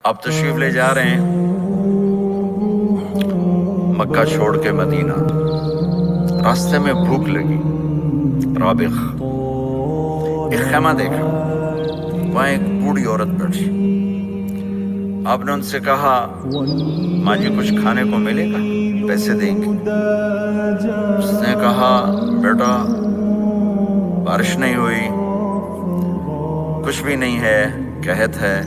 آپ تشریف لے جا رہے ہیں مکہ چھوڑ کے مدینہ، راستے میں بھوک لگی، رابغ ایک خیمہ دیکھا، وہاں ایک بوڑھی عورت بیٹھی۔ آپ نے ان سے کہا ماں جی کچھ کھانے کو ملے گا، پیسے دیں گے؟ اس نے کہا بیٹا بارش نہیں ہوئی، کچھ بھی نہیں ہے، قحط ہے،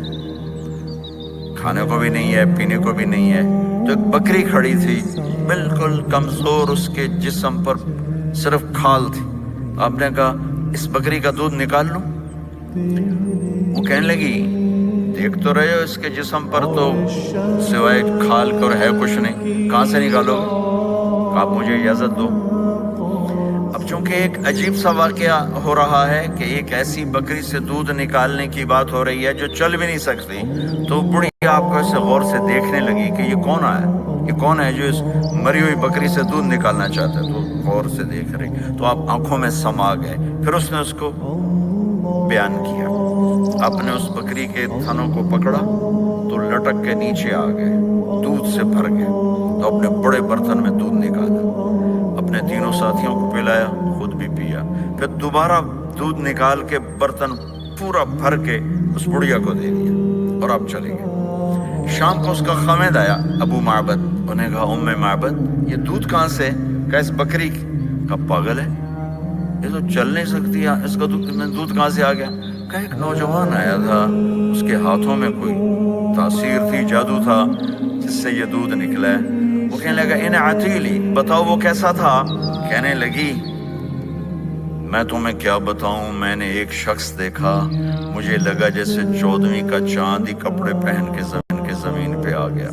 کھانے کو بھی نہیں ہے، پینے کو بھی نہیں ہے۔ تو ایک بکری کھڑی تھی، بالکل کمزور، اس کے جسم پر صرف کھال تھی۔ آپ نے کہا اس بکری کا دودھ نکال لوں؟ وہ کہنے لگی دیکھ تو رہے ہو اس کے جسم پر تو سوائے کھال کر ہے کچھ نہیں، کہاں سے نکالو گے؟ کہا آپ مجھے اجازت دو۔ اب چونکہ ایک عجیب سا واقعہ ہو رہا ہے کہ ایک ایسی بکری سے دودھ نکالنے کی بات ہو رہی ہے جو چل بھی نہیں سکتی، تو بڑی آپ کو اسے غور سے دیکھنے لگی کہ یہ کون ہے، یہ کون ہے جو اس مری ہوئی بکری سے دودھ نکالنا چاہتا ہے؟ تو غور سے دیکھ رہی، تو آپ آنکھوں میں سما گئے۔ پھر اس نے اس کو بیان کیا، آپ نے اس بکری کے تھنوں کو پکڑا تو لٹک کے نیچے آ گئے، دودھ سے بھر گئے۔ تو اپنے بڑے برتن میں دودھ نکالا، اپنے تینوں ساتھیوں کو پلایا، خود بھی پیا، پھر دوبارہ دودھ نکال کے برتن پورا بھر کے اس بڑھیا کو دے دیا اور آپ چلے گئے۔ شام کو اس کا خامد آیا ابو معبد، انہیں کہا ام معبد یہ دودھ کہاں سے؟ کہا اس بکری کی۔ کہا پاگل ہے، یہ تو چل نہیں سکتی، اس کا دودھ کہاں سے آ گیا؟ کہا ایک نوجوان آیا تھا، اس کے ہاتھوں میں کوئی تاثیر تھی، جادو تھا، جس سے یہ دودھ نکلا ہے۔ وہ کہنے لگا ان عتیلی، بتاؤ وہ کیسا تھا؟ کہنے لگی میں تمہیں کیا بتاؤں، میں نے ایک شخص دیکھا، مجھے لگا جیسے 14ویں کا چاند ہی کپڑے پہن کے زمین پہ آ گیا۔